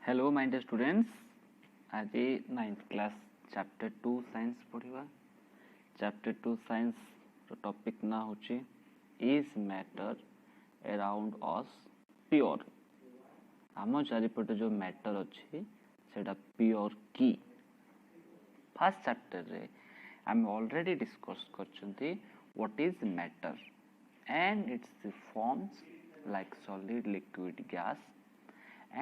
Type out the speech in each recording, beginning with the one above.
Hello my dear students, आज 9th class chapter 2 science पढ़िबा। Chapter 2 science रो topic ना होची is matter around us pure. आम चारिपटे जो मैटर अच्छी सेटा प्योर की। फर्स्ट चैप्टर रे आम ऑलरेडी डिस्कस करछंती what is matter and its forms like solid liquid gas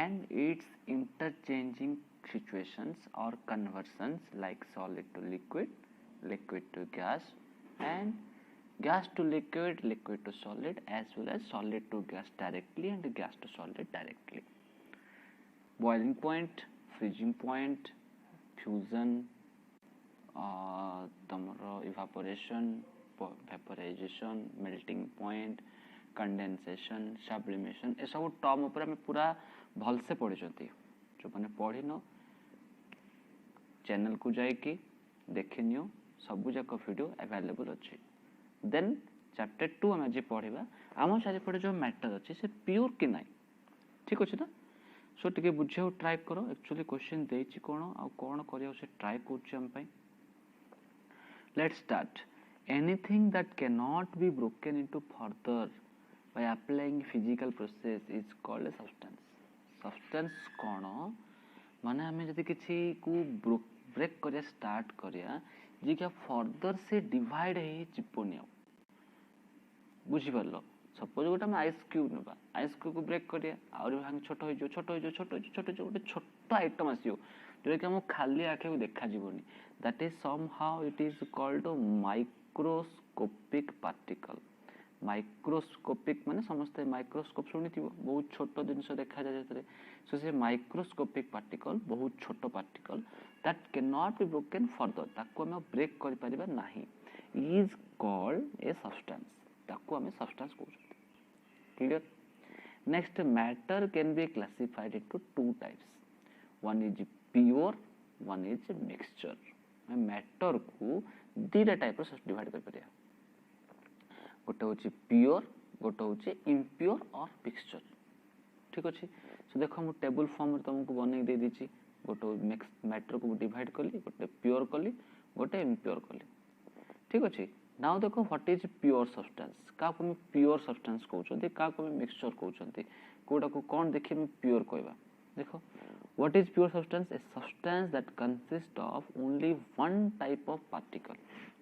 and its interchanging situations or conversions like solid to liquid, liquid to gas, and gas to liquid, liquid to solid, as well as solid to gas directly and gas to solid directly. Boiling point, freezing point, fusion, तमरो evaporation, vaporization, melting point, condensation, sublimation, ए सब term ऊपर हमें पूरा भलसे पढ़ी। जो मैंने पढ़ी न चैनल को जाइए देखी नियो, सबू जाक वीडियो अवेलेबल अच्छे। देन चैप्टर 2 आम आज पढ़ा आम चारिपटे जो मैटर अच्छे से प्योर कि ना, ठीक अच्छे ना। सो टे बुझा ट्राए कर एक्चुअली क्वेश्चन देछि कौन आ कौन करिया से ट्राए कर। Let's start. Anything that can not be broken into further by applying physical process is called a substance. Substance कौन माने हमें जदि किसी को ब्रेक करिया स्टार्ट करिया जी क्या फर्दर से डिवाइड है चिपनी बुझी पारलो। सपोज गोटे हम आइस क्यूब नबा, आइस क्यूब को ब्रेक करिया और भांग छोट हो जो छोट हो जो छोट हो जो छोट हो गोटे छोट आइटम आसीयो जोटा कि हम खाली आखे को देखा जीवनी। That is somehow it is called microscopic particle. Microscopic माने समस्त माइक्रोस्कोप शुणी बहुत छोट जिनस देखा जाए। सो से माइक्रोस्कोपिक पार्टिकल बहुत छोट particle that can not be broken further, ताको हम ब्रेक कर परिबा नाही, इज कॉल्ड ए सब्सटेंस। ताको हम सब्सटेंस कहू। Clear. Next, matter can be classified into two types. One is pure, one is mixture. Matter को दीटा टाइप रो डिवाइड कर परिया। गोटे हूँ प्योर, गोटे हूँ इम्प्योर और मिक्सचर, ठीक अच्छे। सो देखो मुझे टेबल फॉर्म तुमको बनई दे दीची। गोटे मैटर को डिवाइड कली, गोटे प्योर कली, गोटे इम्प्योर कली, ठीक अच्छे। नाउ देखो व्हाट इज प्योर सब्सटेंस। क्या प्योर सब्सटेंस कहते, क्या मिक्सचर कहते, कौटा को कौन देखिए प्योर कहवा। देखो what is pure substance, a substance that consist of only one type of particle.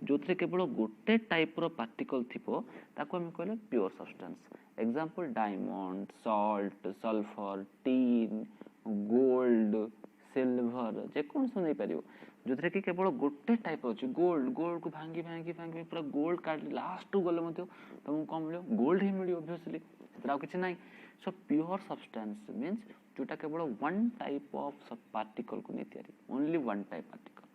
जो थे केवल गोटे टाइप रो पार्टिकल थिबो ताको हम कहले pure substance. Example diamond, salt, sulphur, tin, gold, silver, जे कोन से नहीं पारियो जो थे कि केवल गोटे टाइप अछि। गोल्ड, गोल्ड को भांगी भांगी भांगी पूरा गोल्ड काट लास्ट टू गले मते तुमको कम मिलियो, गोल्ड ही मिलियो ऑब्वियसली, सेतरा किछ नाही। सो प्योर सब्सटेंस मींस जोटा केवल वन टाइप ऑफ पार्टिकल को नहीं तैयारी, only one type particle.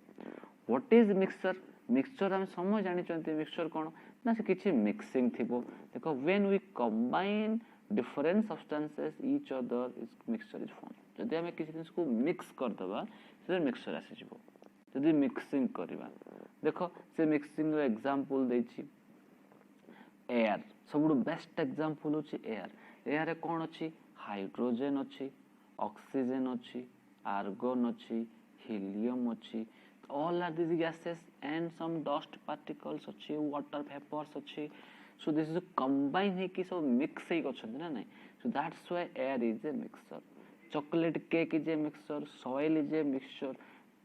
What is mixture. Mixture हम समझ जानी मिक्सचर कौन ना से किसी मिक्सिंग थिबो। देखो when we combine different substances each other is mixture is form. जदि हम किसी जिनिस को मिक्स कर दबा से मिक्सचर आसी जिवो। जदि मिक्सिंग करबा देखो से मिक्सिंग रो एग्जांपल देछि एयर। सबुठु बेस्ट एग्जांपल होछि एयर। एयर रे कोन अछि, हाइड्रोजन अछि, ऑक्सीजन अछि, आर्गन अछि, हीलियम अछि। All are these gases and some dust particles अच्छे, water vapors अच्छे। So this is a combine है कि सब mix ही कर सकते ना नहीं। So that's why air is a mixture. Chocolate cake is a mixture, soil is a mixture.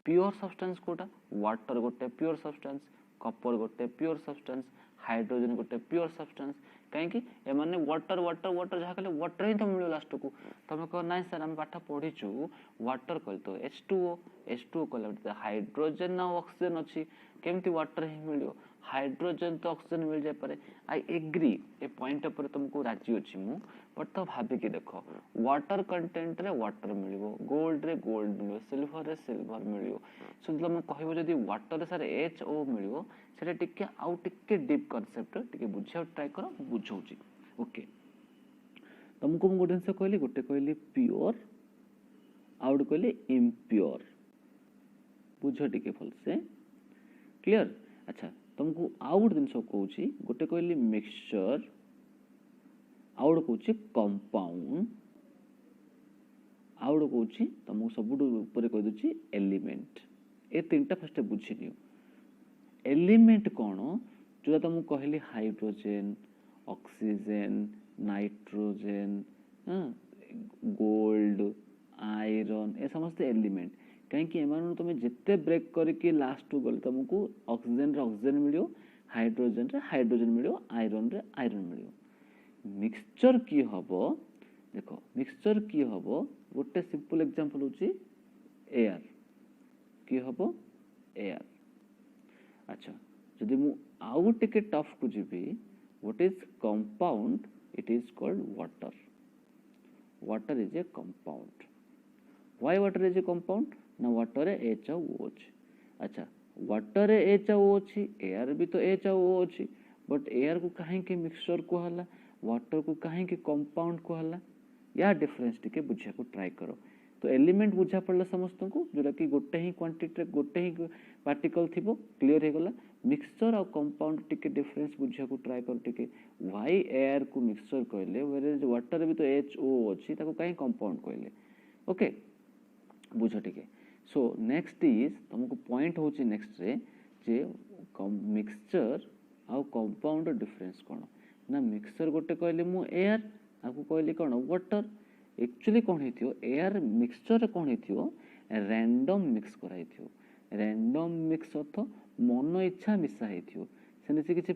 Pure substance Kota water गोटे pure substance, copper गोटे pure substance, hydrogen गोटे pure substance। कहीं ए माने वाटर वाटर वाटर जहाँ कहले वाटर ही तो मिलो last को। तुम कह ना सर आम पाठ पढ़ीचु वाटर कह तो H2O, H2O कहला हाइड्रोजन ना ऑक्सीजन अच्छी केमती वाटर ही मिलो। हाइड्रोजन तो ऑक्सीजन मिल जाए पारे। आई एग्री ए पॉइंट पर तुमको राजी अच्छी मु, बट तो भाविकी देखो वाटर कंटेंट रे वाटर मिलिबो, गोल्ड रे गोल्ड मिलिबो, सिल्वर रे सिल्वर मिलिबो। सो तुम कहबो जदी वाटर रे सर HO मिलिबो सेटा टिके आउ टिके डीप कांसेप्ट टिके बुझिया ट्राई करो, बुझौची। ओके तुमको मु गोटे से कहली, गोटे कहली प्योर आउट कहली इम्प्योर, बुझ टिके फल से क्लियर। अच्छा तुमको आउट दिन सब कहूची, गोटे कहली मिक्सचर, आउट कहूची कंपाउंड, आउट गोटे कौची तुमको सब ऊपर कह दूची एलिमेंट। ए तीनटा फर्स्ट बुझी नियो। एलिमेंट कौन जो तुमको कहली hydrogen, oxygen, nitrogen, gold, iron, ए समस्त एलिमेंट। कहीं एम तुम जिते ब्रेक करके लास्ट गले तुमको ऑक्सीजन रे ऑक्सीजन मिलो, हाइड्रोजन रे हाइड्रोजन मिलो, आयरन रे आयरन मिलो। मिक्सचर की हबो देखो, मिक्सचर की हबो गोटे सिंपल एग्जांपल होची एयर की हबो एयर। अच्छा जदि मु आउ टिके टफ को GB, what is compound, it is called water. Water is a compound. Why water is a compound ना वाटर रे HO अछि। अच्छा वाटर रे HO अछि, एयर भी तो HO अछि, बट एयर को काहे के मिक्सचर को हला, वाटर को काहे के कंपाउंड को हला, या डिफरेंस टिके बुझा को ट्राई करो। तो एलिमेंट बुझा पड़ला समस्त को जोटा कि गोटे ही क्वांटिटी गोटे ही पार्टिकल थिबो, क्लियर हे गला। मिक्सचर और कंपाउंड टिके डिफरेंस बुझा को ट्राई कर टिके। व्हाई एयर को मिक्सचर कहले, व्हेरेज वाटर भी तो HO अछि, ताको काहे कंपाउंड कहले। ओके बुझ टिके। सो नेक्स्ट इज तुमको पॉइंट होची नेक्स्ट रे जे मिक्सचर और कंपाउंड डिफरेंस कोन ना। मिक्सचर गोटे कहले मु एयर, आको कहले कोन वाटर। एक्चुअली कौन हेथियो एयर मिक्सचर कौन हेथियो रैंडम मिक्स कराइथियो। रैंडम मिक्स अर्थ मन इच्छा मिसा हेथियो, सेने से किछि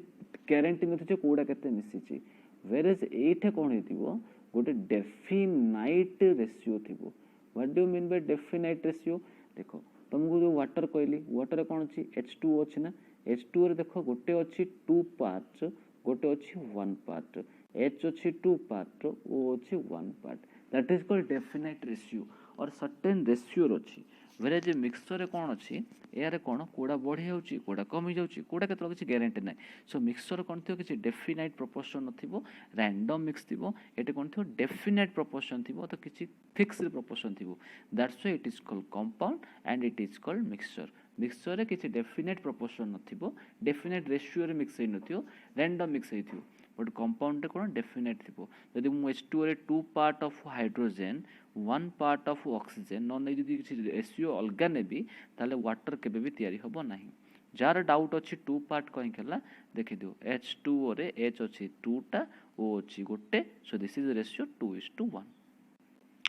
ग्यारंटी नथियो कोडा केते मिसिछि। वेरेज एठे कौन हेथियो गोटे डेफिनाइट रेशियो थिबो। What do you mean by definite ratio? देखो तुमको जो वाटर कहली, वाटर कौन अछि H2O अछि ना। H2O रे देखो गोटे अछि 2 पार्ट, गोटे अछि 1 पार्ट। H अछि 2 पार्ट, O अछि 1 part. That is called definite ratio और सर्टेन रेशियो अछि। वेरे जे मिक्सचर रे कौन अछि यार कौन कोडा बढ़ी जाउची, कोडा कमी जाउची, कोडा केतरा किछि ग्यारंटी नै। सो मिक्सचर कौन थियो किछि डेफिनाइट प्रोपोर्शन नथिबो, रैंडम मिक्स थिबो। एटे कौन थियो डेफिनाइट प्रोपोर्शन थिबो, तो किछि फिक्स्ड प्रोपोर्शन थिबो। That's why it is called compound and it is called mixture. Mixture रे किछि डेफिनाइट प्रोपोर्शन नथिबो, डेफिनाइट रेशियो रे मिक्स हे नथियो, रैंडम मिक्स हे थियो। बट कंपाउंड रे कोन डेफिनाइट थिबो। यदि मु H2O रे 2 part of hydrogen 1 part of oxygen न नै जदि किछि रेशियो अलगा नेबी ताले वाटर केबे भी तयारी होबो नाही। जार डाउट अछि 2 पार्ट कहि केला देखि दियो। H2O रे H अछि 2 टा, O अछि गोटे, सो this is ratio 2:1।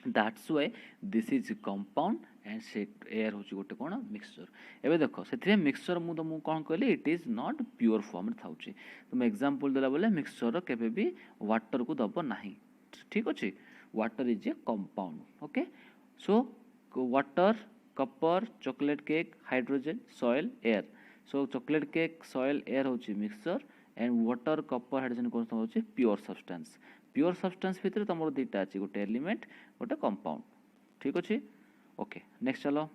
That's why this is compound and से एयर होची गोटे कोन मिक्सचर। एबे देखो सेथि मिक्सचर मु तो मु कोन कहली it is not pure form रे थाउची। तुम एग्जांपल देला बोले मिक्सचर केबे भी वाटर को दबो नाही, ठीक अछि। Water is a compound. Okay so water, copper, chocolate cake, hydrogen, soil, air. So chocolate cake, soil, air होची mixture and water, copper, hydrogen कोन होची प्योर सब्सटेंस। प्योर सब्सटेंस भितर तमरो दुईटा अछि, गोटे एलिमेंट गोटे कंपाउंड, ठीक अछि। ओके नेक्स्ट चलो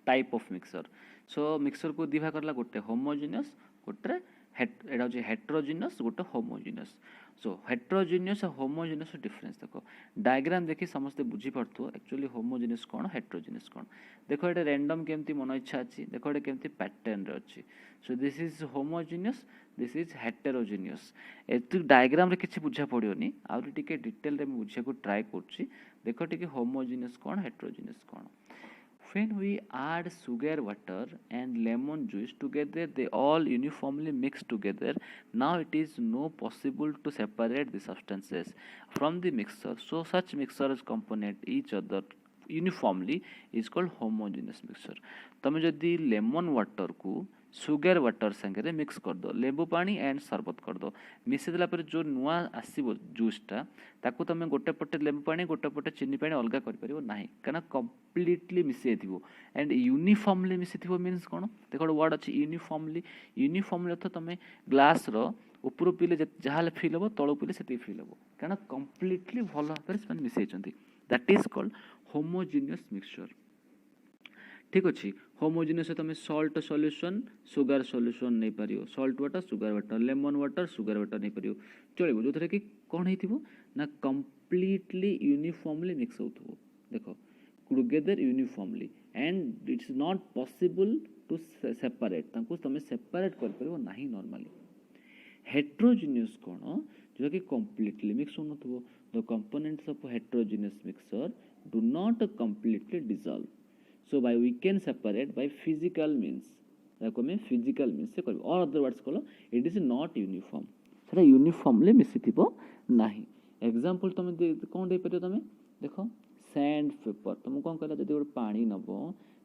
type of mixture. So mixture को दी भाग करला गोटे होमोजेनियस, गोटे एटा होची हेटेरोजेनियस, गोटे होमोजेनियस। सो हेटेरोजेनियस और होमोजेनियस डिफरेंस देखो। डायग्राम देखि समस्त बुझी पड़थो एक्चुअली होमोजेनियस कोन हेटेरोजेनियस कोन। देखो एटा रैंडम केमती मन इच्छा अछि, देखो एटा केमती पैटर्न रे अछि। सो this is homogeneous, this is heterogeneous. एतु डायग्राम रे किछि बुझा पड़ियोनी, आउरी टिके डिटेल रे बुझा को ट्राई करछि। देखो टिके homogeneous cone heterogeneous cone. When we add sugar, water and lemon juice together, they all uniformly mix together. Now it is no possible to separate the substances from the mixture. So such mixtures component each other uniformly is called homogeneous mixture. तमे जदि lemon water को sugar water संगे mix कर दो, लेबू पानी and सरबत कर दो, मिसे देला पर जो नुआ आसीबो जूसटा ताकू तमे गोटे पटे लेबू पानी गोटे पटे चीनी पानी अलगा कर परिबो नाही, काना कंप्लीटली मिसे थिबो एंड यूनिफॉर्मली मिसे थिबो। मींस कोन देखो वर्ड अछि यूनिफॉर्मली। यूनिफॉर्मली तो तमे ग्लास रो ऊपर पीले जहाले फील हो तळो पीले सेती फील हो, काना कंप्लीटली भलो भाबरे से मिसे चंती। That is called homogeneous mixture, ठीक अछि। होमोजेनियस तमे सॉल्ट सॉल्यूशन सुगर सॉल्यूशन नै परियो, salt water sugar water, lemon water sugar water नै परियो चलिबो। जो थरे कि कोन हेतिबो ना कंप्लीटली यूनिफॉर्मली मिक्स होथबो। देखो together uniformly and it's not possible to separate, तांको तमे सेपरेट कर परियो नाही नॉर्मली। हेटेरोजेनियस कोन जो कि कंप्लीटली मिक्स होनथबो, the components of heterogeneous mixture do not completely dissolve. So by we can separate by physical means. ताको में physical means से करबो, or other words कलो it is not uniform. सेटा uniformly मिसी थिबो नाही. एग्जांपल तमे कोन दे परियो तमे देखो सैंड पेपर तुम कौन कहला जदि गोटे पानी नब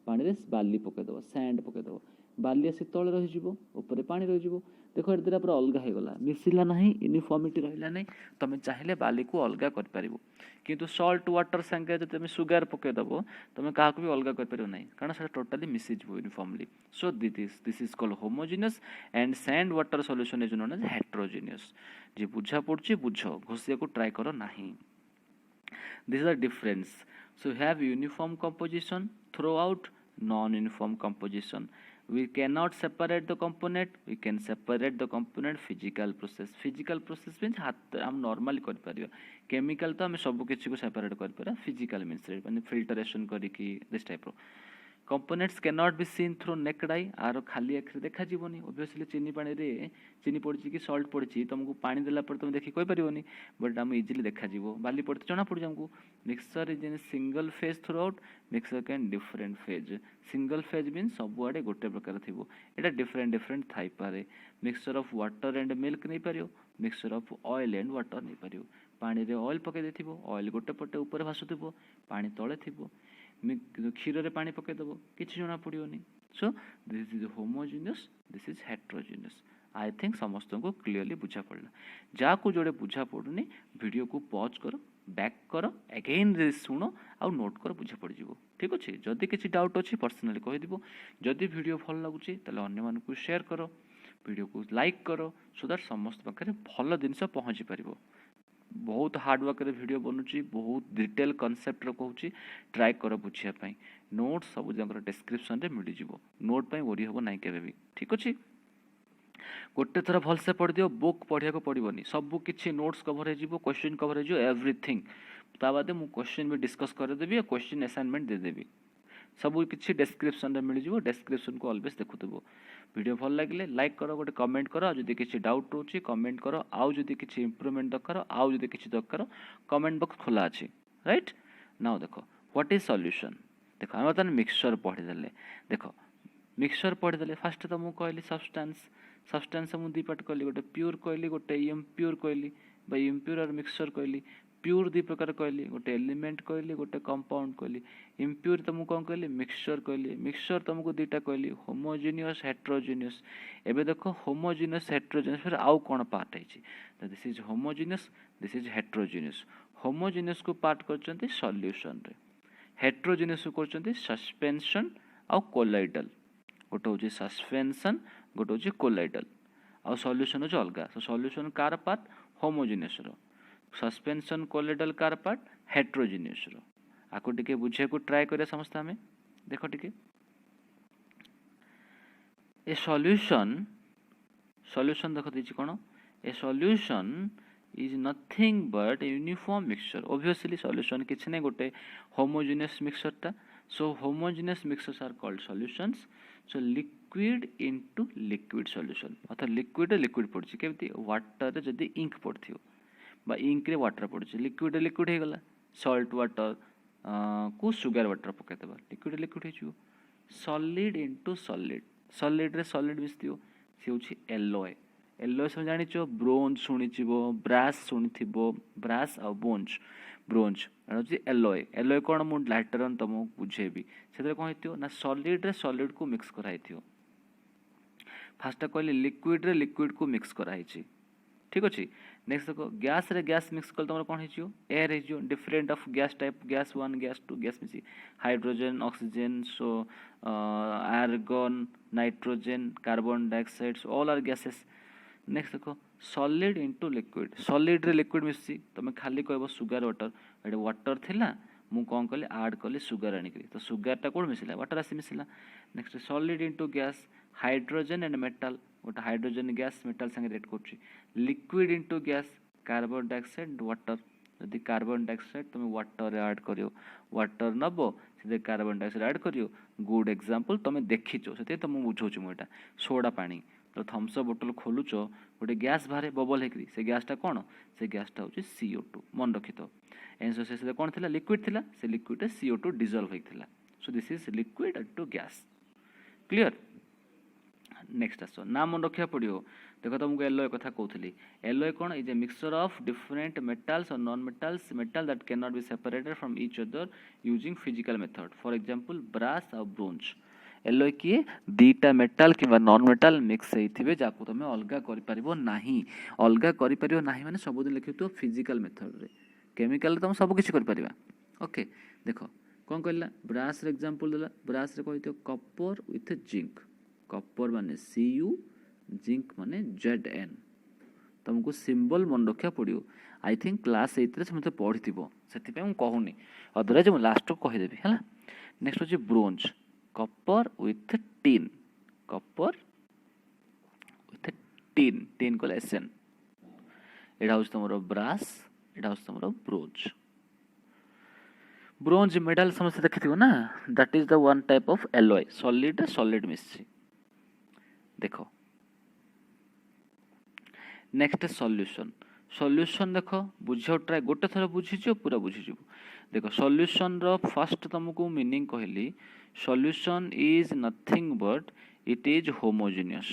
पानी रे बाली पके दबो सैंड पके दबो बाली आसी तले रहि जिवो ऊपर पानी रहि जिवो देखो ए पूरा अलगा हो गला मिसिला नहीं यूनिफॉर्मिटी रहिला नहीं तुम चाहिले बाली को अलगा कर परिबो किंतु सॉल्ट वाटर संगे जदि तुम सुगर पके दबो तुम काहा को भी अलगा कर परिबो नहीं कारण से टोटली मिसि जिवो uniformly. So this is called homogeneous and sand water solution is known as heterogeneous. जे बुझा पड़छि बुझो घोसिया को ट्राई करो नहीं. This is the difference. So we have uniform composition throughout, non-uniform composition. We cannot separate the component. We can separate the component physical process. Physical process means हम normally कर Paribas. Chemical तो हम सब किसी को separate कर पारा. Physical means माने filtration करी की this type of. Components cannot be seen through naked eye. आरो खाली आँख देखा जीवनी. Obviously चीनी पानी रे चीनी पड़ची कि सॉल्ट पड़ची तुमको पानी देला पर तुम देखि कोई परिबोनी बट हम इजीली देखा जीवो. बाली पड़ते जणा पड़ हमको. Mixture is in single phase throughout. Mixture can different phase. Single phase mean सब आड़े गोटे प्रकार थिबो. एटा डिफरेंट थाई पारे. Mixture of water and milk नहीं पारियो. Mixture of oil and water नहीं पारियो. पानी रे ऑयल पके देथिबो ऑयल गोटे पटे ऊपर भासुथिबो पानी तळे थिबो. क्षीर रे पानी पके दबो किछि जणा पड़ियोनी. So this is homogeneous this is heterogeneous. I think समस्त को क्लियरली बुझा पड़ला. जा को जोड़े बुझा पड़ुनी वीडियो को पॉज करो बैक करो अगेन शुण आउ नोट कर बुझा पड़ जिवो. ठीक अच्छे. जदि किसी डाउट अच्छी पर्सनाली कहीदेव. जदि वीडियो भल लगुच ताले अन्य मानकु शेयर करो वीडियो को लाइक करो सो दैट समस्त पाखे भल जिनस पहुँची पारिबो. बहुत हार्डवर्क वीडियो बनूची बहुत डिटेल कॉन्सेप्ट रो कहूची ट्राई कर बुझिया नोट सब जंकर डिस्क्रिप्शन रे मिल जिवो. नोट पई वरी हबो नाही केबे भी. ठीक अछि. गोटे थर भल से पढ़ दियो बुक पढ़िया को पड़िबोनी सब किछि नोट्स कवर हो क्वेश्चन कवर हो एवरीथिंग. ता बादे मु क्वेश्चन भी डिस्कस कर देबी क्वेश्चन असाइनमेंट दे देबी. सब किछि डिस्क्रिप्शन रे मिल जिवो. डिस्क्रिप्शन को ऑलवेज देखुतबो. वीडियो भल लागले लाइक करो गोटे कमेंट करो. जदि किछि डाउट रोची कमेंट करो. आउ जदि किछि इंप्रूवमेंट दरकार आउ जदि किछि दरकार कमेंट बॉक्स खोला अछि. राइट नाउ देखो व्हाट इज सॉल्यूशन. देखो हम तन मिक्सचर पढ़ी देले. देखो मिक्सचर पढ़ी देले फास्ट तो मु कहली सब्सटेंस सब्सटेंस मु दी पार्ट कहली गोटे प्योर कहली गोटे इम्प्योर कहली बा इम्प्योर और मिक्सचर कहली. प्योर दी प्रकार कहली गोटे एलिमेंट कहली गोटे कंपाउंड कहली. इम्प्योर तुमको कौन कहली मिक्सचर कहली. मिक्सचर तुमको दुईटा कहली होमोजेनियस हेटेरोजेनियस. एबे देखो होमोजेनियस हेटेरोजेनियस फिर आउ कौन पार्ट है. This is homogeneous this is heterogeneous. Homogeneous को पार्ट करचंती सॉल्यूशन रे. हेटेरोजेनियस को करचंती सस्पेंशन आउ कोलाइडल. गोटे होची सस्पेंशन गोटे होची कोलाइडल आउ सॉल्यूशन होची अलगा. सो सॉल्यूशन कार पार्ट होमोजेनियस रो. सस्पेंशन कोलाइडल कार पार्ट हेटेरोजेनियस रो. आको टिके बुझे को ट्राई करे समस्त हमें. देखो टिके ए सॉल्यूशन सॉल्यूशन देखो दीची कोन ए solution is nothing but a uniform mixture. Obviously solution किछि नै गोटे homogeneous mixture ता. So homogeneous mixtures are called solutions. So liquid into liquid solution अर्थात liquid liquid पड़छि केमति वाटर रे जदी इंक पड़थियो बा इंक रे वाटर पड़छि लिक्विड लिक्विड हे गला. सॉल्ट वाटर को सुगर वाटर पके देबा लिक्विड लिक्विड हे छु. सॉलिड इनटू सॉलिड सॉलिड रे सॉलिड मिसथियो से होछि एलॉय. एलॉय सब जानि छो ब्रोंज सुनिथिबो ब्रास सुनिथिबो ब्रास आ बोंज ब्रोंज होछि एलॉय. एलॉय कोन मु लाटर ऑन तमो बुझेबी सेते कोन हेतियो ना सॉलिड रे सॉलिड को मिक्स कराइथियो. फास्ट कहली लिक्विड रे लिक्विड को मिक्स कराइछि. ठीक अछि. नेक्स्ट देखो गैस रे गैस मिक्स कल तमर कोन हेजियो एयर हेजियो. Different of gas type gas 1 gas 2 gas मिसी hydrogen oxygen so argon nitrogen carbon dioxide all are gases. Next देखो सॉलिड इनटू लिक्विड. सॉलिड रे लिक्विड मिसी तमे खाली कहबो सुगर वाटर एडे वाटर थिला मु कोन कहली ऐड करली सुगर आनिकरी तो सुगर ता कोड मिसिला वाटर आसी मिसिला. Next solid into gas hydrogen and metal गोटे हाइड्रोजन गैस मेटल संगे रेड करछि. Liquid into gas carbon dioxide water. यदि कार्बन डाइऑक्साइड तुम वाटर ऐड करियो वाटर नबो से कार्बन डाइऑक्साइड ऐड करियो. गुड एग्जांपल तुम देखिचो से तुम बुझौछु मु एटा सोडा पानी तो थम्स अप बोतल खोलुच गोटे गैस बाहर बबल होकर से गैसटा कौन से गैसटा हूँ CO2 मन रखी तो एनएसओ कौन थी लिक्विड थी से लिक्विड CO2 डिजल्व होता so this is liquid to gas clear next आस ना मन रखा पड़ो देख तुमको एलोय कथा कहूली एलोय कौन is a mixture of different metals और non metals metal that can not be separated from each other using physical method for example brass और ब्रोंज एलोय किए दीटा मेटाल कि नॉन मेटाल मिक्स होइथिबे जाको तुम अलगा करि परिबो नाही अलगा करि परिबो नाही माने सबदिन लिखितो फिजिकल मेथड रे केमिकल तुम सब किछि करि परिबा ओके देखो कौन कहला ब्रास रे एग्जांपल देला ब्रास रे कहितो कॉपर विथ जिंक कॉपर माने Cu जिंक माने Zn तुमको सिंबल मन रखा पड़ो आई थिंक क्लास 8 रे समझे पढ़िथिबो सेति पे हम कहूनी अदरवाइज मैं लास्ट को कहि देबी हला नेक्स्ट होची bronze copper with tin copper with tin tin को एसएन एडा होची तमरो ब्रास एडा होची तमरो ब्रोंज ब्रोंज मेडल समस्या देखिथिबो ना that is the one type of alloy solid मिसछि देखो नेक्स्ट सॉल्यूशन सॉल्यूशन देखो बुझो ट्राई गोटे थर बुझीजो पूरा बुझीजो देखो सॉल्यूशन रो फर्स्ट तुमको मीनिंग कहली solution is nothing but it is homogeneous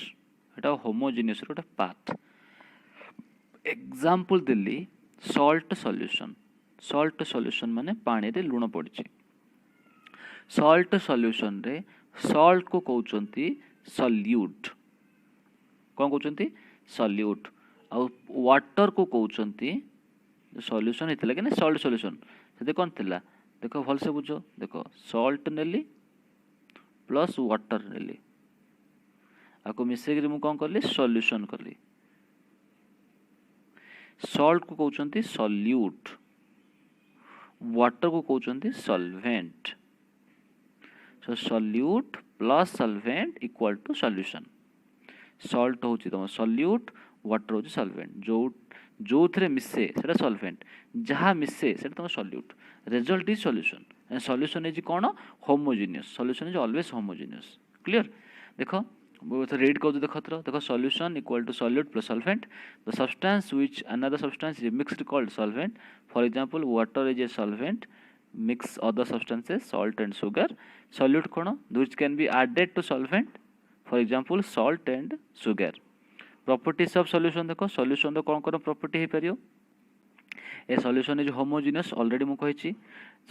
एटा होमोजेनियस रो पाथ एग्जांपल दिल्ली सॉल्ट सॉल्यूशन माने पानी रे लूण पड़छि सॉल्ट सॉल्यूशन रे सॉल्ट को कहउचंती सॉल्यूट कौन कहउचंती सॉल्यूट और वाटर को कहउचंती सॉल्यूशन हेतला कि ना सॉल्ट सॉल्यूशन से कौन थिला देखो भल से बुझो देखो सॉल्ट नेली प्लस वाटर नेली आको मिसे के मु कौन करली सॉल्यूशन करली सॉल्ट को कहउचंती सॉल्यूट वाटर को कहउचंती solvent so solute plus solvent equal to solution salt होची तुम सॉल्यूट वाटर होची सॉल्वेंट जो थरे मिसे सेटा सॉल्वेंट जहाँ मिसे सेटा तुम solute result is solution solution is कौन homogeneous solution is always homogeneous clear देखो read कौन देखो देखो solution equal to solute plus solvent the substance which another substance is mixed called solvent for example water is a solvent mix other substances salt and sugar solute कौन which can be added to solvent for example salt and sugar properties of solution देखो solution तो कौन कौन property है परियो ए solution is homogeneous already मु कहिछि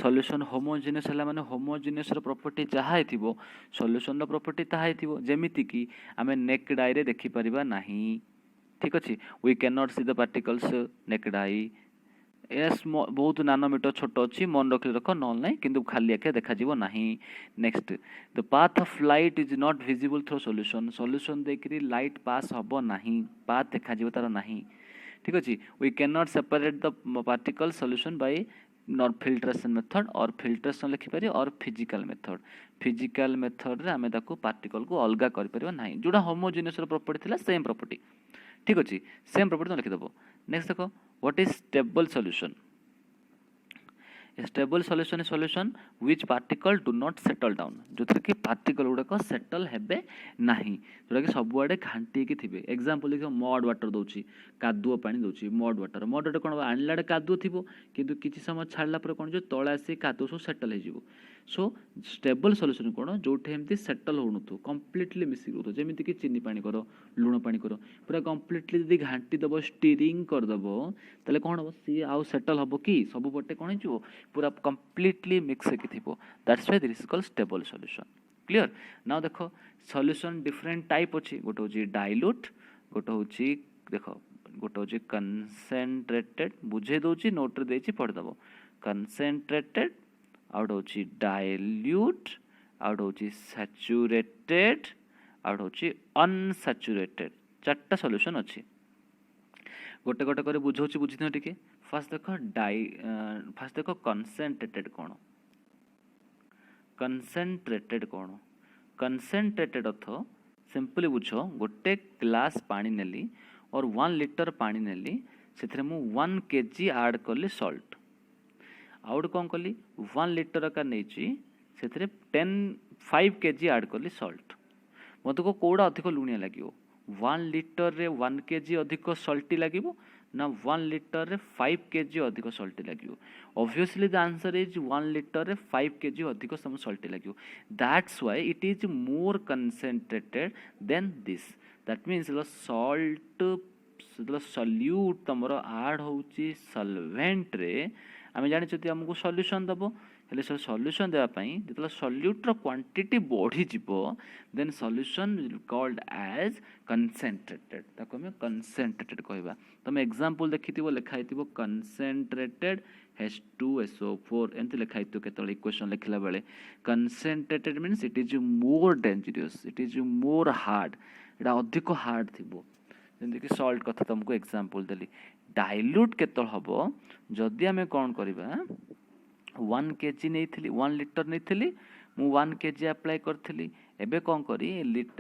solution homogeneous हला माने होमोजेनियस रो प्रॉपर्टी जहा हेतिबो सॉल्यूशन रो प्रॉपर्टी ताहा हेतिबो जेमिति कि आमे नेक्ड आई रे देखि परिबा नाही ठीक अछि we can not see the particles naked eyes बहुत नानोमीटर छोट अछि मन रखले रख नॉल नै किंतु खाली आखे देखा जीवो नाही next the path of light is not visible through solution solution देखि लाइट पास हबो नाही पाथ देखा जीवो तार नाही ठीक अछि we can not separate the particle solution by not filtration method और फिल्ट्रेशन लिखि पारि और फिजिकल मेथड रे हमें ताको पार्टिकल को अलगा कर परिबा नाही जोडा होमोजेनियस रो प्रॉपर्टी थिला सेम प्रॉपर्टी ठीक अछि सेम प्रॉपर्टी तो लिखि दबो नेक्स्ट देखो what is stable solution A stable solution is solution which particle do not settle down जो कि पार्टिकल गुडा को सेटल हेबे नाही जोडा कि सब आडे घांटी के थिबे एग्जांपल लिखो मड वाटर दोची कादुओ पानी दोची मड वाटर कोन आणलाडे कादुओ थिबो किंतु किछि समय छाडला पर कोन जो तळे आसी कादुओ सो सेटल हे जिवो सो स्टेबल सॉल्यूशन कोन जोठे एमती सेटल होउनथु कंप्लीटली मिसी गयो जेमिति कि चीनी पानी करो लूण पानी करो पूरा कंप्लीटली यदि घांटी दबो स्टीरिंग कर दबो तले कोन हो सी आउ सेटल हबो कि सब पटे कोन हिजो पूरा कंप्लीटली मिक्स हेकि थिबो that's why this is called stable solution clear now देखो सॉल्यूशन डिफरेंट टाइप अछि गोटे होची डाइल्यूट गोटे होची देखो गोटे होची कंसंट्रेटेड बुझे दोची नोट रे देची पढ दबो कंसंट्रेटेड आउट होची डाइल्यूट आउट होची सैचुरेटेड आउट होची अनसैचुरेटेड चारटा सॉल्यूशन अछि गोटे गोटे करे बुझौची बुझिथिनो टिके फर्स्ट देखो कंसंट्रेटेड कोन कंसंट्रेटेड अर्थ सिंपली बुझो गोटे ग्लास पानी नेली और 1 लीटर पानी नेली सेथरे मु 1 केजी ऐड करली सॉल्ट आउट कौन कली 1 लीटर का नेची सेथरे 5 केजी ऐड करली सॉल्ट मते को कोडा अधिक लुणिया लागियो 1 लिटर रे 1 kg अधिक सल्टी लगे ना 1 लिटर रे 5 kg अधिक सल्टी लगे? Obviously the answer is 1 litre रे 5 kg अधिक सल्टी लगे. That's why it is more concentrated than this. That means the salt the solute तुमर आड होची सॉल्वेंट रे आम जानी आमको सॉल्यूशन दबो हेले सॉल्यूशन देवा पई जेतला सॉल्यूट रो क्वांटिटी बढ़ी जिवो then solution called as concentrated. ताको हम कंसेंट्रेटेड कहबा. तुम एग्जांपल देखिथिबो लिखा हिथिबो कंसेंट्रेटेड H2SO4 एंती लिखा हिथिबो केतल इक्वेशन लिखला बेले. Concentrated means it is more dangerous, it is more hard, एटा अधिक हार्ड थिबो. जेंति कि सॉल्ट कथा तुमको एग्जांपल देली. डाइल्यूट केतल हबो जदी हमें कोन करबा 1 kg नहीं 1 लिटर नहीं मु 1 kg अप्लाई करथिली. एबे कोन करी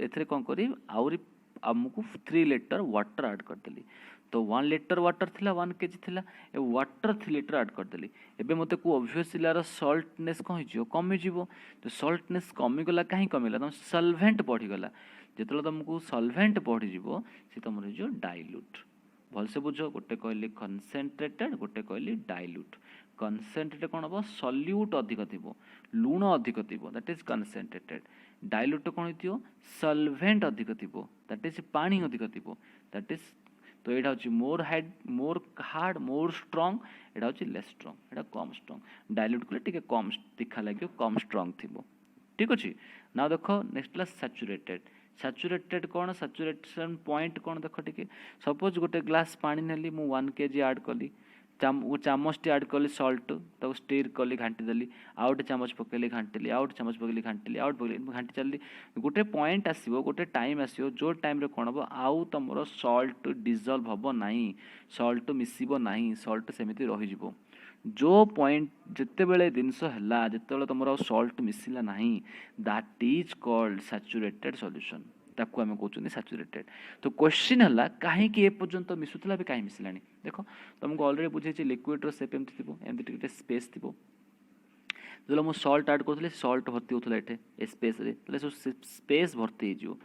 एथरे कोन करी आउरी हमको 3 लिटर वाटर ऐड कर देली. तो 1 लिटर वाटर थिला 1 kg थिला ए वाटर 3 लिटर ऐड कर देली. एबे मते को ऑब्वियसली आर सॉल्टनेस कोन हिजियो कमी जिवो. तो सॉल्टनेस कमी गला काहे कमिला तुम सॉल्वेंट बढ़ी गला. जेतलो तुमको सॉल्वेंट बढ़ी जिवो से तुमर जो डाइल्यूट. भल से बुझो गोटे कहली कंसेंट्रेटेड गोटे कहली डाइल्यूट. कंसेंट्रेटेड कौन हम सल्यूट अधिक थी लुण अधिक थी दैट इज कंसेंट्रेटेड. डाइल्यूट कौन हो सॉल्वेंट अधिक थी दैट इज पानी अधिक थी दैट इज. तो यहाँ हूँ मोर हार्ड मोर स्ट्रंग यहाँ हूँ लेस स्ट्रंग यहाँ कम स्ट्रंग. डाइल्यूट कले टिके कम तीखा लगे कम स्ट्रंग थी. ठीक अच्छे ना देख नेक्स्ट है सैचुरेटेड. सैचुरेटेड कौन सैचुरेशन पॉइंट कौन देख टिके सपोज गोटे ग्लास पानी नेली मु 1 kg ऐड कली चामच टी ऐड कली सॉल्ट तो स्टीर कली घाटी देली आउट चामच पकेली घाटिली आउट चामच पकेली घाटिली आउट पकेली घाटी चलली. गोटे पॉइंट आसो गोटे टाइम आसो जो टाइम रे कौन हम आउ तुम सॉल्ट डिजल्व हम ना सॉल्ट मिसब ना सॉल्ट सेमती रही. जो पॉइंट जिते बेले जिनस है जिते तुम सॉल्ट मिसला ना that is called saturated solution. ताकू आम कहते सैचुरेटेड. तो क्वेश्चन है कहीं एपर्यंत मिसुला भी कहीं मिसला. देख तुमको अलरेडी बुझे लिक्विड सेप एमती थी एमती स्पेस थी. जो मुझे सॉल्ट ऐड करूँ सॉल्ट भर्ती होता ये स्पेस स्पेस भर्ती हो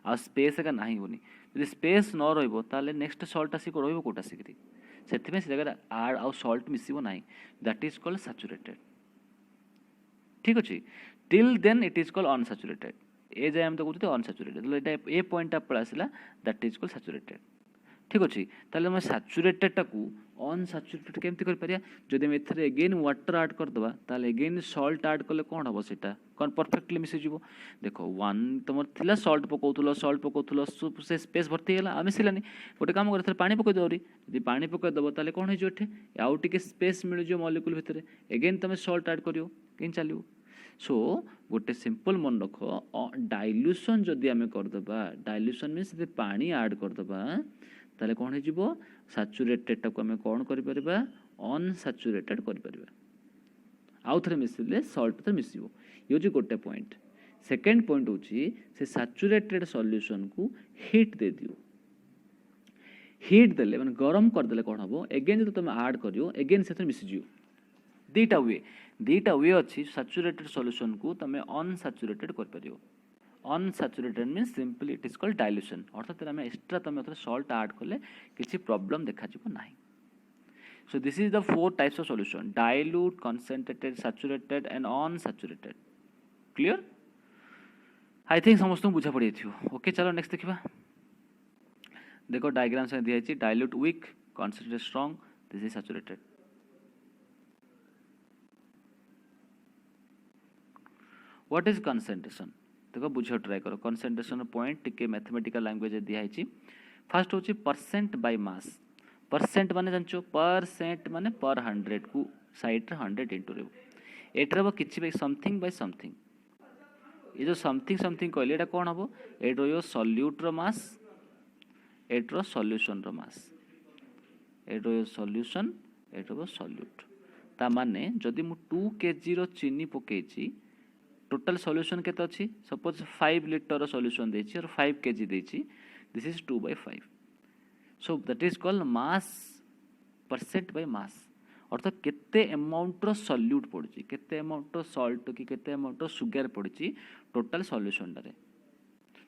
आ स्पेस एका ना होनी. जो स्पेस न रही नेक्स्ट सॉल्ट आसिक रोट आसिक से जगह आड आउ सॉल्ट मिसब ना दैट इज कॉल्ड सैचुरेटेड. ठीक अच्छे till then it is called unsaturated. ए जाए हम तो कहते अनसैचुरेटेड ए पॉइंट आप आसला दैट इज कॉल्ड सैचुरेटेड. ठीक अच्छे ताले मैं सैचुरेटेड टाकू अनसैचुरेटेड केमती कर परिया जदि हम एथरे अगेन वाटर ऐड कर दबा ताले अगेन सॉल्ट ऐड कले कोन हबो सेटा कोन परफेक्टली मिसि जिवो. देखो 1 तुमर थिला सॉल्ट पकोथुलो से स्पेस भर्ती गेला आ मिसिलानी. गोटे काम कर एथरे पानी पकै दौरी जदि पानी पकै दबो ताले कोन हे जो एठे आउ टिके स्पेस मिल जो मॉलिक्यूल भितरे अगेन तुम सॉल्ट ऐड करियो केन चलियो. सो गोटे सिंपल मन रख डाइल्यूशन जदि आमे कर दबा डाइल्यूशन मीन्स जदि पानी ऐड कर दबा ताले कोन हे जिवो सैचुरेटेड टाको आमे कोन करि परिबा अनसैचुरेटेड करि परिबा. आउ थरे मिसिले सॉल्ट तो मिसिबो. ये जो गोटे पॉइंट. सेकेंड पॉइंट होची से सैचुरेटेड सॉल्यूशन को हीट दे दियो. हीट देले माने गरम कर देले कोन हबो अगेन जदि तुम ऐड करियो अगेन से मिसि जियो. दुईटा वे अच्छी सैचुरेटेड सॉल्यूशन को तुम अनसैचुरेटेड कर परियो. Unsaturated means simply it is called dilution अर्थात आम एक्सट्रा तुम सॉल्ट ऐड कले किसी प्रॉब्लम देखा ना. सो this is the 4 types of solution dilute concentrated saturated and unsaturated. Clear I think समस्त बुझा पड़ी थी. ओके चलो नेक्स्ट देखा. देखो डायग्राम से दिखाई dilute weak concentrated strong this is saturated. What is concentration देखो बुझ ट्राई करो. कंसंट्रेशन पॉइंट टिके मैथमेटिकल लैंग्वेज दिखाई. फर्स्ट होची परसेंट बाय मास. परसेंट माने जानचो परसेंट माने पर 100 को साइड रे 100 इनटू रे एटर अब किछि बाय समथिंग बाय समथिंग. ये जो समथिंग कहले एटा कोन हबो एटो यो सॉल्यूट रो मास एटरो सॉल्यूशन रो मास एटो यो सॉल्यूशन एटो सॉल्यूट. ता माने जदि मु 2 kg रो चीनी पकेछि टोटल सॉल्यूशन केते अछि सपोज 5 लिटर सॉल्यूशन देछि और 5 kg देछि this is 2/5. So that is called mass percent by mass अर्थात केते अमाउंट रो सॉल्यूट पड़छि केते अमाउंट रो सॉल्ट कि केते अमाउंट रो सुगर पड़छि टोटल सॉल्यूशन रे.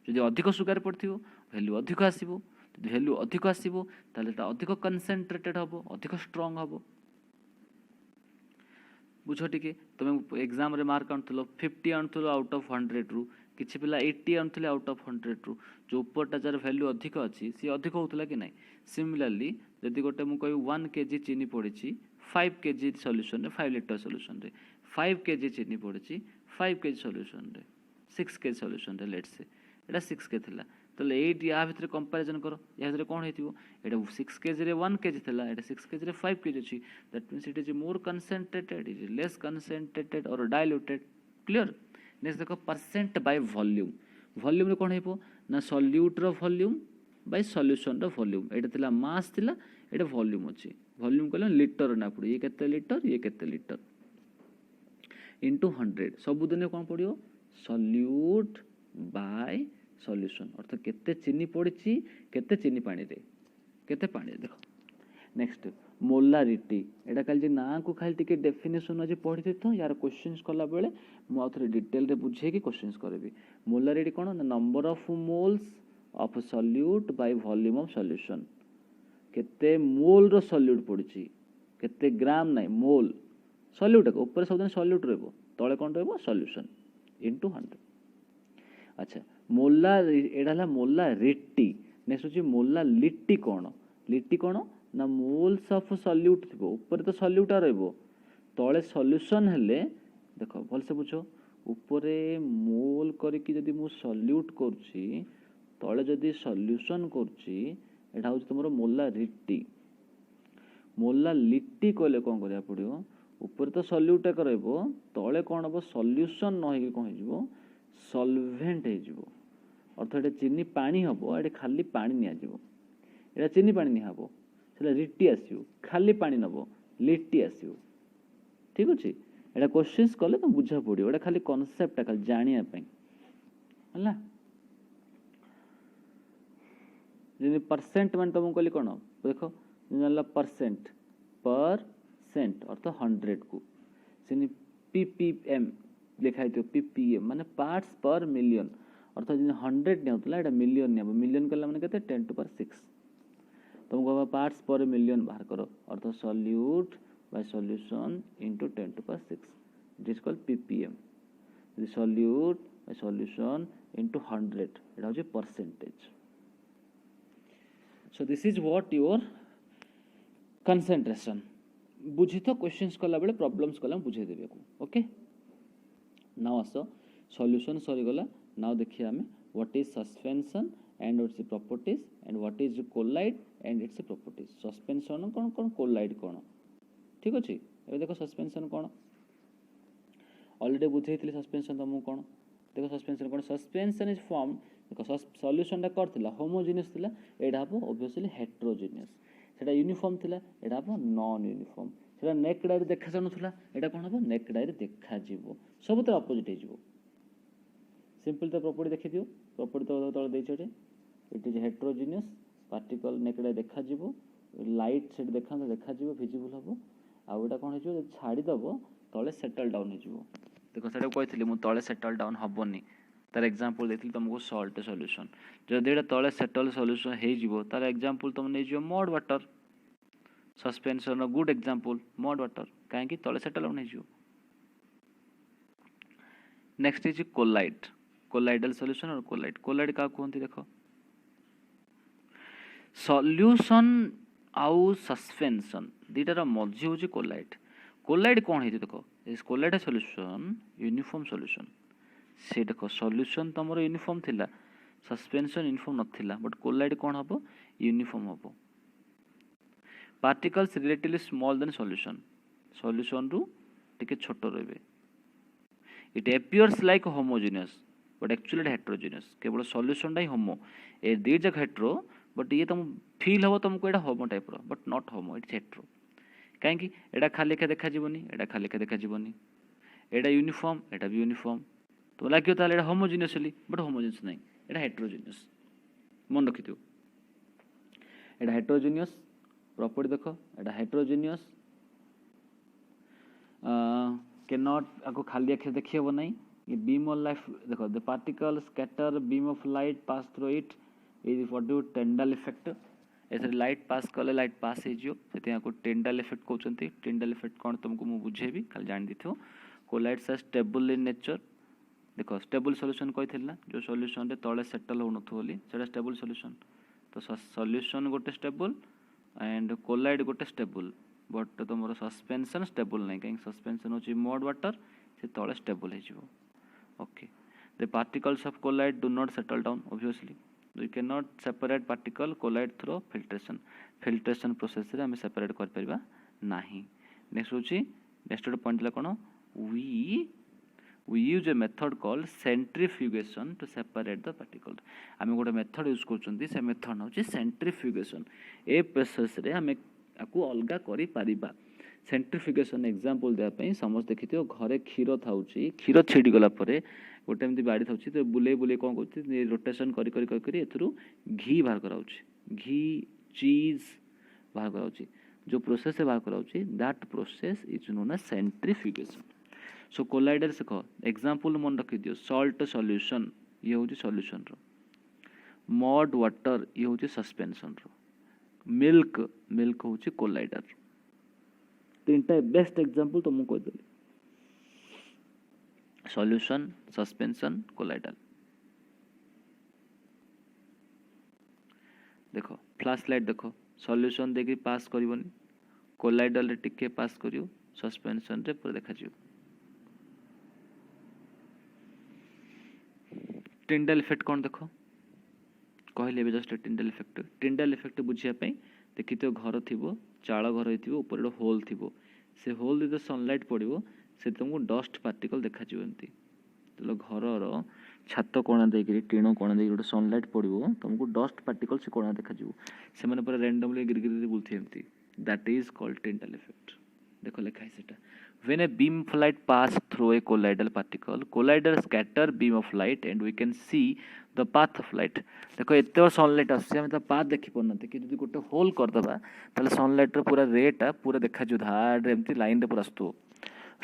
जदि अधिक सुगार पड़थिबो वैल्यू अधिक आसीबो जदि वैल्यू अधिक आसीबो ताले ता अधिक कंसंट्रेटेड हबो अधिक स्ट्रांग हबो बुझ टिके तुम एग्जाम रे मार्क आनुथलो 50 आनुथलो आउट ऑफ 100 रु किछि पिला 80 आनुथले आउट ऑफ 100 रु जो ऊपरटा जार वैल्यू अधिक अछि सी अधिक होतला कि नै सिमिलरली जदि गोटे मु कहि 1 केजी चीनी पड़िछि 5 केजी सॉल्यूशन रे 5 लीटर सॉल्यूशन रे 5 केजी चीनी पड़िछि 5 केजी सॉल्यूशन रे 6 केजी सॉल्यूशन रे लेट्स से एटा 6 के थिला तले 8 या भितर कंपैरिजन करो या भितर कोन हेतिबो एटा 6 केजी रे 1 केजी थिला एटा 6 केजी रे 5 केजी अछि that means it is more concentrated is less concentrated और डाइल्यूटेड क्लियर नेक्स्ट देखो परसेंट बाय वॉल्यूम वॉल्यूम रे कोन हेबो ना सॉल्यूट रो वॉल्यूम बाय सॉल्यूशन रो वॉल्यूम एटा थिला मास थिला एटा वॉल्यूम अछि वॉल्यूम कहले लीटर ना पड़ो ये केते लीटर इनटू 100 सब दिन कोन पड़ियो सॉल्यूट बाय सॉल्यूशन अर्थ केते चीनी पड़िछि केते चीनी पानी रे केते पानी देखो नेक्स्ट मोलारिटी एटा काल जे ना को खाली टिके डेफिनेशन अछि पढि देतो यार क्वेश्चंस कला बेले मु आथरे डिटेल रे बुझे कि क्वेश्चंस करबी molarity cone number of moles of solute by volume of solution केते मोल रो सॉल्यूट पड़िछि केते ग्राम नै मोल सॉल्यूट को ऊपर सब दिन सॉल्यूट रहबो तळे कोन रहबो सॉल्यूशन इनटू 100 अच्छा मोला एडाला मोला रिटी नेक्स्ट होची मोला लिट्टी कोन ना मोल्स ऑफ सॉल्यूट थिबो ऊपर तो सॉल्यूट रहबो तळे सॉल्यूशन हेले देखो भल से बुझो ऊपर मोल करी जदी मु सॉल्यूट करछि तळे जदी सॉल्यूशन करछि एडा होची तमरो मोला लिट्टी कहले कोन करिया पड़ियो ऊपर तो सॉल्यूट करबो तळे कोन हबो सॉल्यूशन न होई कोन हिजबो सॉल्वेंट हिजबो अर्थ एटा चीनी पानी हबो एटा खाली पानी निया जिवो एटा चीनी पानी निया हबो सेला रिट्टी आसीबो खाली पानी नबो लिट्टी आसीबो ठीक अछि एटा क्वेश्चंस कले तो बुझा पड़ियो एटा खाली कांसेप्ट खाली जानिया पई हला जे परसेंट मान तुम कहली कोन देखो जानला परसेंट अर्थ 100 को सेनी पीपीएम लिखाइ तो पीपीएम माने पार्ट्स पर मिलियन अर्थ जे 100 नेउतला एटा मिलियन नेबो मिलियन कला माने केते 10 टू पावर 6 तुम कहबा पार्ट्स पर मिलियन बाहर करो अर्थ solute by solution into 10 to power 6 it is called PPM the solute by solution into 100 एटा हो percentage so this is what your concentration बुझी तो क्वेश्चंस कला बेले प्रॉब्लम्स कला बुझे देबे को ओके नाउ आसो सॉल्यूशन सॉरी गला नाउ देखिए हमें what is suspension and its properties and what is colloid and its properties suspension कोन कोलाइड कोन ठीक अछि ए देखो सस्पेंशन कोन ऑलरेडी बुझेइथिले सस्पेंशन तुमको कोन देखो सस्पेंशन कोन सस्पेंशन इज फॉर्म देखो सॉल्यूशन टा करथिला होमोजेनियस थिला एडा हबो ऑब्वियसली हेटेरोजेनियस सेटा यूनिफॉर्म थिला एडा हबो नॉन यूनिफॉर्म सेटा नेक डायरे देखा जानुथला एडा कोन हबो नेक डायरे देखा जिवो सब तो अपोजिट हे जिवो सिंपल तो प्रॉपर्टी देखि दियो प्रॉपर्टी तो तळ देइ छटे इट इज हेटेरोजेनियस पार्टिकल नेक डायरे देखा जिवो लाइट सेट देखा जिवो विजिबल हबो आ ओटा कोन हे जिवो छाडी दबो तळे सेटल डाउन हे जिवो देखो सेटा कहथिली मु तळे सेटल डाउन हबोनी तार एग्जांपल देथिल तुमको सॉल्ट सॉल्यूशन जदि एटा तळे सेटल सॉल्यूशन हे जिवो तार एग्जांपल तुम नै जिवो मॉड वाटर सस्पेंशन रो गुड एग्जांपल मॉड वाटर काहे कि तळे सेटल डाउन हे जिवो next is colloid colloidal solution और कोलाइड का कोनती देखो सॉल्यूशन आउ सस्पेंशन दीटार मझी होची कोलाइड कोन हेती देखो इस कोलाइड सॉल्यूशन यूनिफॉर्म सॉल्यूशन से देखो सॉल्यूशन तमरो यूनिफॉर्म थिला सस्पेंशन यूनिफॉर्म नथिला बट कोलाइड कोन हबो यूनिफॉर्म हबो particles relatively small than solution रु टिके छोटो रहबे it appears like homogeneous but actually heterogeneous केवल सॉल्यूशन डाई होमो ए दी जग हेटेरो बट ये तुम फील हो तुमको एडा होमो टाइप रो but not homo it's hetero काहे कि एडा खाली के देखा जीवनी एडा खाली के देखा जीवनी एडा यूनिफॉर्म एडा भी यूनिफॉर्म तो लागियो ताले एडा होमोजेनियसली बट होमोजेनियस नहीं एडा हेटेरोजेनियस मन रखि दियो एडा हेटेरोजेनियस प्रॉपर्टी देखो एडा हेटेरोजेनियस कैन नॉट आको खाली आखे देखियो नहीं ये बीम ऑफ लाइट देखो the particle scatter beam of light pass through it is what do Tyndall effect ऐसे लाइट पास कले लाइट पास हो से टेंडल इफेक्ट कहते टेंडल इफेक्ट कौन तुमको मुझे बुझेबी खाली जान दी कोलाइट्स आर स्टेबल इन नेचर देख स्टेबल सॉल्यूशन कही ना जो सॉल्यूशन रे तले सेटल हो बोली से स्टेबल सॉल्यूशन तो सॉल्यूशन गोटे स्टेबल एंड कोलाइड गोटे स्टेबल बट तुम सस्पेंशन स्टेबल नहीं कहीं सस्पेंशन होची मोड वाटर से तले स्टेबल हो okay the particles of colloid do not settle down obviously we can not separate particle colloid through filtration process रे हमें सेपरेट कर परबा नाही नेक्स्ट होची नेक्स्ट पॉइंट ला कोन we use a method called centrifugation to separate the particles आमे गोटे मेथड यूज करछंती से मेथड होची सेंट्रीफ्यूगेशन ए प्रोसेस रे हमें आकु अलगा करि पारिबा सेंट्रीफ्यूगेशन एग्जांपल दे पई समझ देखिथियो घरे क्षीर थाउची क्षीर छिडी गला परे गोटे एमती बाड़ी थाउची तो बुले बुले कोन करती रोटेशन करि करि करि एथरु घी बाहर कराउची घी चीज बाहर कराउची जो प्रोसेस से बाहर कराउची that process is known as centrifugation so कोलाइडर से कह एग्जांपल मन रखी दियो सॉल्ट सॉल्यूशन ये होची सॉल्यूशन रो मड वाटर ये होची सस्पेंशन रो मिल्क मिल्क होची कोलाइडर तीनटा बेस्ट एग्जांपल तुमको कह देली सॉल्यूशन सस्पेंशन कोलाइडर देखो फ्लैश लाइट देखो सॉल्यूशन देखि पास करबनी कोलाइडर रे टिके पास करियो सस्पेंशन रे पूरा देखा जियो टिंडल इफेक्ट कौन देखो कहले जस्ट टिंडल इफेक्ट बुझिया पे देखि तो घर थिबो चाळ घर हिथिबो ऊपर रो होल थिबो से होल दे सनलाइट पड़िबो से तुमको डस्ट पार्टिकल देखा जिवो एंती तो घर रो छात कोणा देकरी टीणो कोणा देकरी गोटे सनलाइट पड़िबो तुमको डस्ट पार्टिकल से कोणा देखा जिवो से माने पूरा रैंडमली गिरगिरी बुलथि एंती that is called Tyndall effect देखो लिखा है सेटा when a beam of light pass through a colloidal particle collider scatter beam of light and we can see the path of light देखो एते सनलाइट आसे हम त पाथ देखि पड़नते कि जदि गोटे होल कर दबा ताले सनलाइट रो पूरा रेटा पूरा देखा जो धाड एमती लाइन रे पूरा आस्तु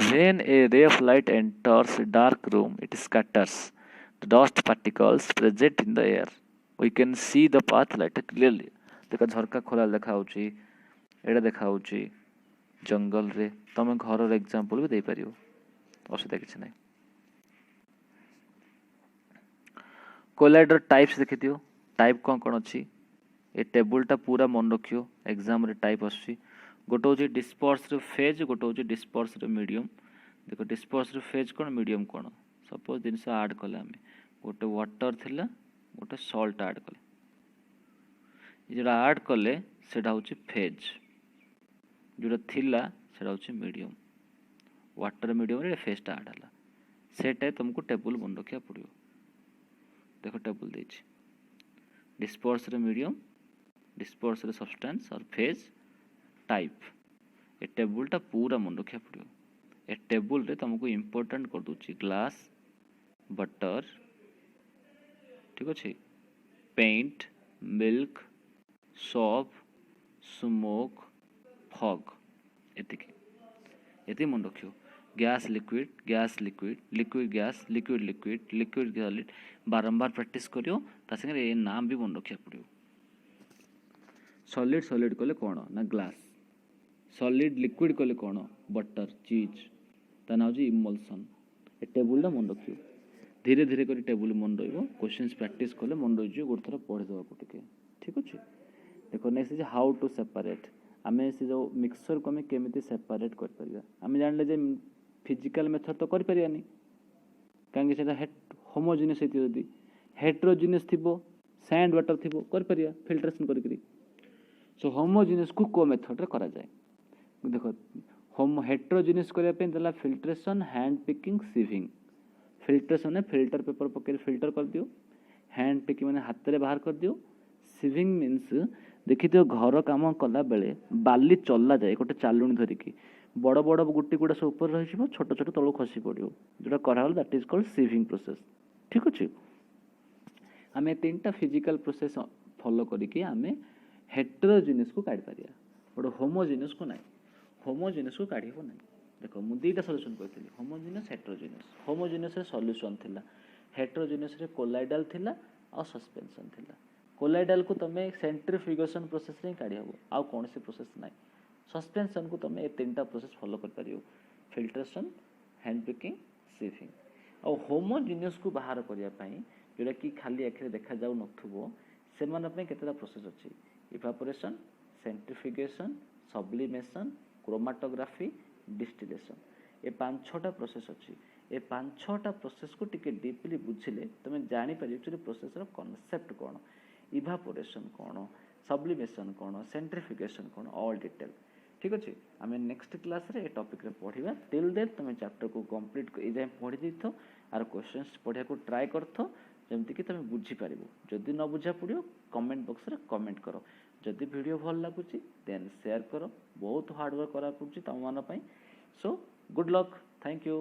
when a ray of light enters a dark room it scatters the dust particles present in the air we can see the path light clearly देखो झरका खोला देखा होची एडा देखा होची जंगल रे तुम घर एग्जांपल भी दे पारियो असुविधा किसी ना कोलाइडर टाइप्स देखि दियो टाइप कौन कौन अच्छी ए टेबुलटा पूरा मन रखियो एग्जाम रे टाइप आसी गोटे होची डिस्पर्स रे फेज गोटे होची डिस्पर्स रे मीडियम देखो डिस्पर्स रे फेज कौन मीडियम कौन सपोज जिनस ऐड कले आमे गोटे वाटर थिला गोटे सॉल्ट ऐड कले जेडा ऐड कले सेडा होची फेज जोटा थिला सेटा होची मीडियम वाटर मीडियम रे फेज ऐड हला सेटा तुमको टेबल बन रखिया पड़ियो देखो टेबल देछि डिस्पर्स रे मीडियम डिस्पर्स रे सब्सटेंस और फेज टाइप ए टेबलटा पूरा मन रखिया पड़ियो ए टेबल रे तुमको इंपोर्टेंट कर दोछि ग्लास बटर ठीक अछि paint milk soap smoke fog एति मन रखियो gas liquid liquid gas liquid solid बारंबार प्रैक्टिस करियो ता संगे ए नाम भी मन रखिया पड़ियो सॉलिड कले कोन ना ग्लास सॉलिड लिक्विड कले कोन बटर चीज ता ना होजी इमल्सन ए टेबल दा मन रखियो धीरे धीरे करी टेबल मन रहिबो क्वेश्चंस प्रैक्टिस कले मन रहिजो गोट थरा पढ़ि देबा को टिके ठीक अछि देखो next is how to separate आमे से जो मिक्सचर को हमें केमिति सेपरेट कर परिया आमे जानले जे फिजिकल मेथड तो कर परियानी कांगे सेटा होमोजेनियस हेति जदी हेटेरोजेनियस थिबो सैंड वाटर थिबो कर परिया फिल्ट्रेशन करि करि सो होमोजेनियस को मेथड रे करा जाय देखो होम हेटेरोजेनियस करिया पे दला फिल्ट्रेशन हैंड पिकिंग सिविंग फिल्ट्रेशन ने फिल्टर पेपर पके फिल्टर कर दियो हैंड पिकिंग माने हाथ रे बाहर कर दियो सिविंग मींस देखि तो घर काम कला बेले बाली चलला जाए गोटे चालुणी धरिकी बड़ बड़ गुटी गुड़ा सब ऊपर रही छोट छोट तलू खसी पड़ो जोटा कराल that is called swimming process ठीक अच्छे आम तीनटा फिजिकल प्रोसेस फॉलो करिकी आमे हेटेरोजेनियस को काढ़ी पारिया गोटे होमोजेनियस को नहीं होमोजेनियस को काढ़ी ना देखो मु दुईटा सॉल्यूशन कहती होमोजिनियस हेट्रोजिनियस होमोजिनियस रे सॉल्यूशन थिला हेट्रोजिनियस रे कोलाइडल थिला और सस्पेंशन थिला कोलाइडल को तुम सेंट्रीफ्यूगेशन प्रोसेस रे काढ़ी हबो आ कौन सी प्रोसेस नाही सस्पेंशन को तुम ए तीनटा प्रोसेस फॉलो कर परियो फिल्ट्रेशन हैंड पिकिंग सीविंग और होमोजिनियस को बाहर करिया पई जोटा कि खाली आखिरे देखा जाउ नथुबो से माने पे केतेटा प्रोसेस अछि evaporation centrifugation sublimation chromatography distillation ए पांच छटा प्रोसेस अछि ए पांच छटा प्रोसेस को टिके डीपली बुझिले तुम जानि पारि एक्चुअली प्रोसेस रो कांसेप्ट कोन इवापोरेशन कोन सब्लिमेशन कोन सेंट्रीफ्यूगेशन कोन ऑल डिटेल ठीक अछि आमे नेक्स्ट क्लास रे ए टॉपिक रे पढिबा टिल देट तुम चैप्टर को कंप्लीट ए जाय पढि दिथो आर क्वेश्चंस पढिया को ट्राई करथो जेमति कि तुम बुझी पारिबो जदि न बुझा पड़ियो कमेंट बॉक्स रे कमेंट करो जदि वीडियो भल लागुची देन शेयर करो बहुत हार्ड वर्क करा पड़ुची तम मान पई so good luck thank you.